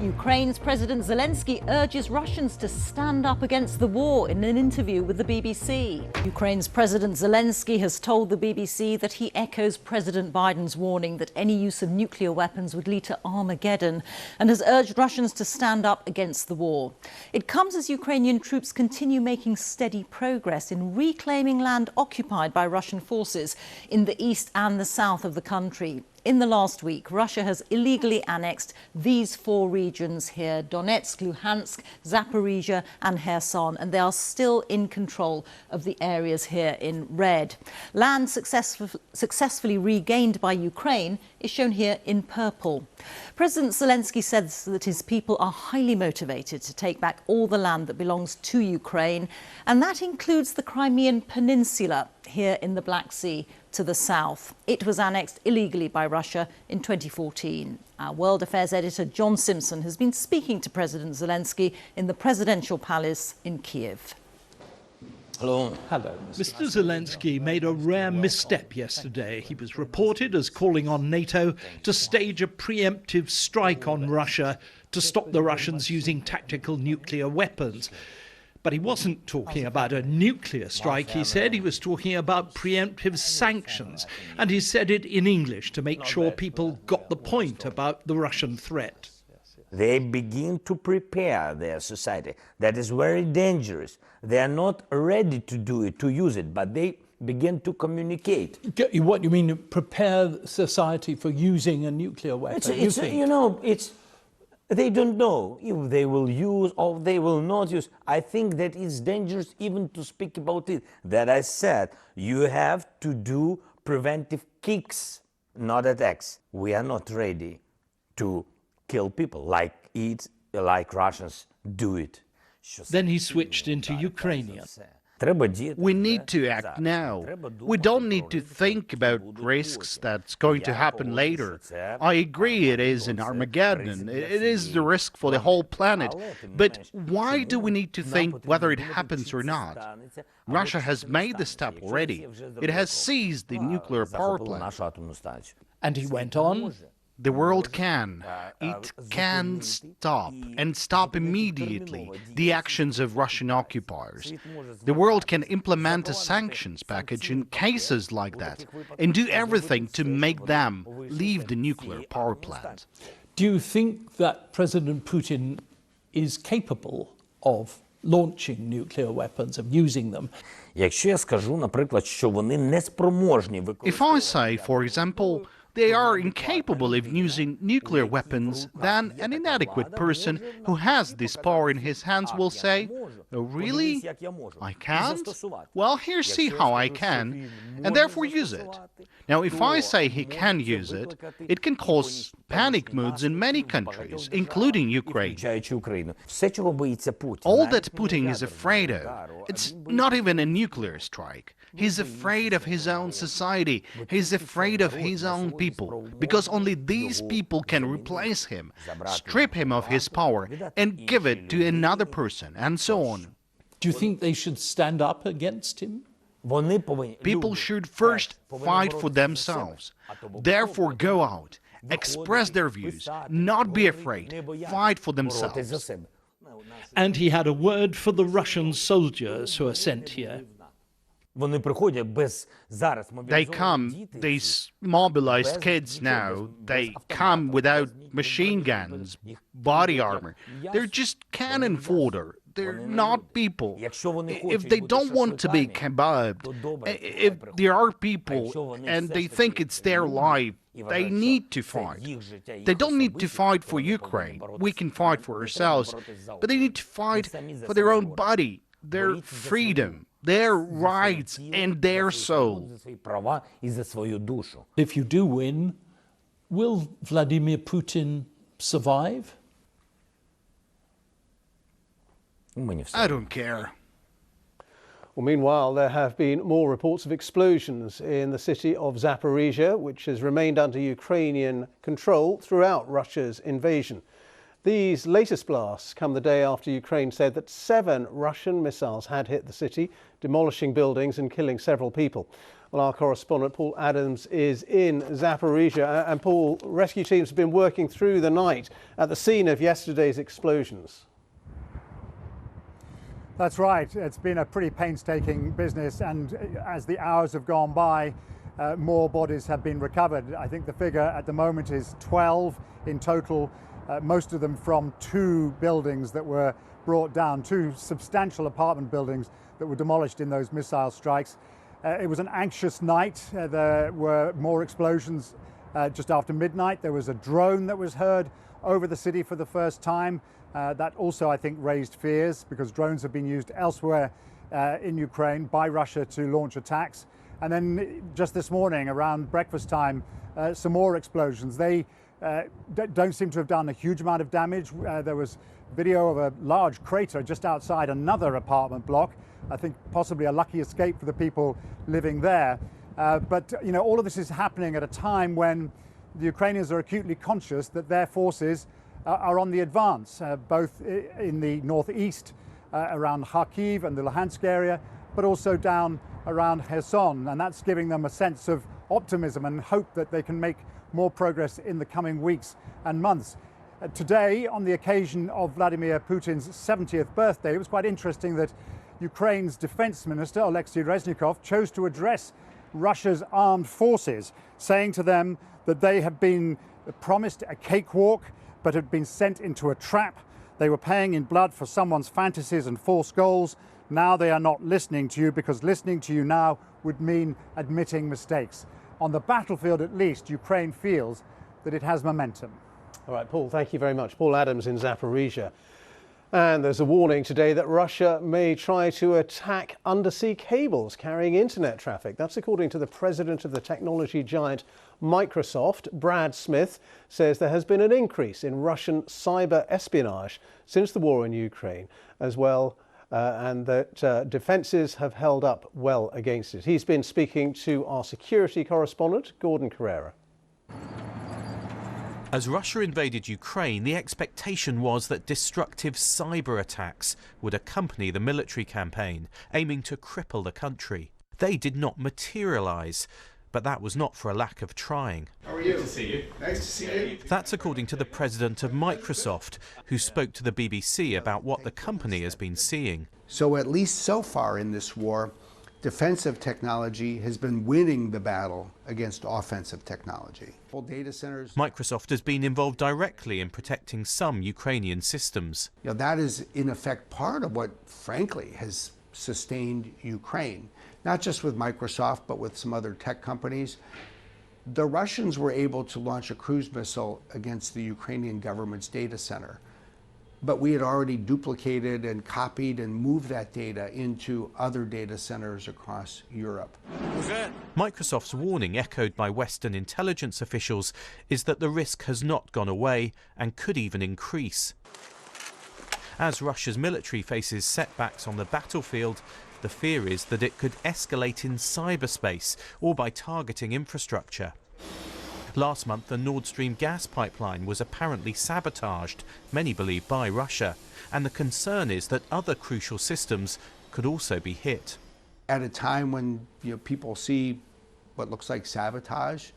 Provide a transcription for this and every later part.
Ukraine's President Zelensky urges Russians to stand up against the war in an interview with the BBC. Ukraine's President Zelensky has told the BBC that he echoes President Biden's warning that any use of nuclear weapons would lead to Armageddon and has urged Russians to stand up against the war. It comes as Ukrainian troops continue making steady progress in reclaiming land occupied by Russian forces in the east and the south of the country. In the last week, Russia has illegally annexed these four regions here: Donetsk, Luhansk, Zaporizhia and Kherson, and they are still in control of the areas here in red. Land successfully regained by Ukraine is shown here in purple. President Zelensky says that his people are highly motivated to take back all the land that belongs to Ukraine, and that includes the Crimean Peninsula here in the Black Sea to the south. It was annexed illegally by Russia in 2014. Our World Affairs editor John Simpson has been speaking to President Zelensky in the presidential palace in Kiev. Hello. Hello. Mr. Zelensky made a rare misstep yesterday. He was reported as calling on NATO to stage a preemptive strike on Russia to stop the Russians using tactical nuclear weapons. But he wasn't talking about a nuclear strike, he said. He was talking about preemptive sanctions. And he said it in English to make sure people got the point about the Russian threat. They begin to prepare their society. That is very dangerous. They are not ready to do it, to use it, but they begin to communicate. What you mean, prepare society for using a nuclear weapon? They don't know if they will use or they will not use. I think that it's dangerous even to speak about it. That I said, you have to do preventive kicks, not attacks. We are not ready to kill people like Russians do it. Then he switched into Ukrainian. We need to act now. We don't need to think about risks that's going to happen later. I agree it is an Armageddon. It is the risk for the whole planet. But why do we need to think whether it happens or not? Russia has made the step already. It has seized the nuclear power plant. And he went on. The world can. It can stop, and stop immediately, the actions of Russian occupiers. The world can implement a sanctions package in cases like that, and do everything to make them leave the nuclear power plant. Do you think that President Putin is capable of launching nuclear weapons, of using them? If I say, for example, they are incapable of using nuclear weapons, then an inadequate person who has this power in his hands will say, "Oh, really? I can't? Well, here, see how I can," and therefore use it. Now, if I say he can use it, it can cause panic moods in many countries, including Ukraine. All that Putin is afraid of, it's not even a nuclear strike. He's afraid of his own society. He's afraid of his own people, because only these people can replace him, strip him of his power, and give it to another person, and so on. Do you think they should stand up against him? People should first fight for themselves, therefore go out, express their views, not be afraid, fight for themselves. And he had a word for the Russian soldiers who are sent here. They come, these mobilized kids now, they come without machine guns, body armor. They're just cannon fodder. They're not people. If they don't want to be kebabbed, if there are people and they think it's their life, they need to fight. They don't need to fight for Ukraine. We can fight for ourselves. But they need to fight for their own body, their freedom, their rights, and their soul. If you do win, will Vladimir Putin survive? I don't care. Well, meanwhile, there have been more reports of explosions in the city of Zaporizhia, which has remained under Ukrainian control throughout Russia's invasion. These latest blasts come the day after Ukraine said that 7 Russian missiles had hit the city, demolishing buildings and killing several people. Well, our correspondent Paul Adams is in Zaporizhia. And Paul, rescue teams have been working through the night at the scene of yesterday's explosions. That's right. It's been a pretty painstaking business, and as the hours have gone by, more bodies have been recovered. I think the figure at the moment is 12 in total, most of them from 2 buildings that were brought down, 2 substantial apartment buildings that were demolished in those missile strikes. It was an anxious night. There were more explosions just after midnight. There was a drone that was heard over the city for the first time. That also, I think, raised fears because drones have been used elsewhere in Ukraine by Russia to launch attacks. And then just this morning, around breakfast time, some more explosions. They don't seem to have done a huge amount of damage. There was video of a large crater just outside another apartment block. I think possibly a lucky escape for the people living there. But you know, all of this is happening at a time when the Ukrainians are acutely conscious that their forces are on the advance, both in the northeast around Kharkiv and the Luhansk area, but also down around Kherson, and that's giving them a sense of optimism and hope that they can make more progress in the coming weeks and months. Today, on the occasion of Vladimir Putin's 70th birthday, it was quite interesting that Ukraine's defense minister, Alexei Reznikov, chose to address Russia's armed forces, saying to them that they have been promised a cakewalk, but had been sent into a trap. They were paying in blood for someone's fantasies and false goals. Now they are not listening to you, because listening to you now would mean admitting mistakes. On the battlefield, at least, Ukraine feels that it has momentum. All right, Paul, thank you very much. Paul Adams in Zaporizhia. And there's a warning today that Russia may try to attack undersea cables carrying internet traffic. That's according to the president of the technology giant Microsoft. Brad Smith says there has been an increase in Russian cyber espionage since the war in Ukraine as well, and that defences have held up well against it. He's been speaking to our security correspondent, Gordon Carrera. As Russia invaded Ukraine, the expectation was that destructive cyber attacks would accompany the military campaign, aiming to cripple the country. They did not materialise, but that was not for a lack of trying. How are you? Good to see you. Nice to see you. That's according to the president of Microsoft, who spoke to the BBC about what the company has been seeing. So at least so far in this war, defensive technology has been winning the battle against offensive technology. Data centers. Microsoft has been involved directly in protecting some Ukrainian systems. You know, that is in effect part of what, frankly, has sustained Ukraine, not just with Microsoft, but with some other tech companies. The Russians were able to launch a cruise missile against the Ukrainian government's data center. But we had already duplicated and copied and moved that data into other data centers across Europe. Microsoft's warning, echoed by Western intelligence officials, is that the risk has not gone away and could even increase. As Russia's military faces setbacks on the battlefield, the fear is that it could escalate in cyberspace or by targeting infrastructure. Last month, the Nord Stream gas pipeline was apparently sabotaged, many believe by Russia, and the concern is that other crucial systems could also be hit. At a time when people see what looks like sabotage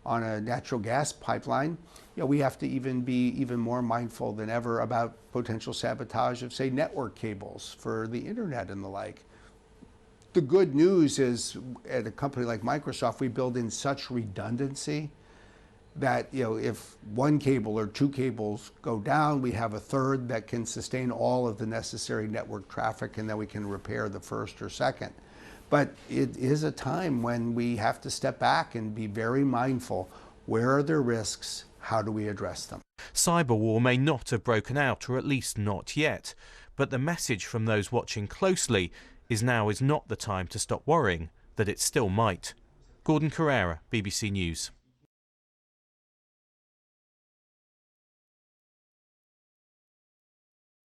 on a natural gas pipeline, we have to be even more mindful than ever about potential sabotage of, say, network cables for the internet and the like. The good news is, at a company like Microsoft, we build in such redundancy that if one cable or 2 cables go down, we have a third that can sustain all of the necessary network traffic, and then we can repair the first or second. But it is a time when we have to step back and be very mindful. Where are there risks? How do we address them? Cyber war may not have broken out, or at least not yet. But the message from those watching closely is now is not the time to stop worrying, that it still might. Gordon Carrera, BBC News.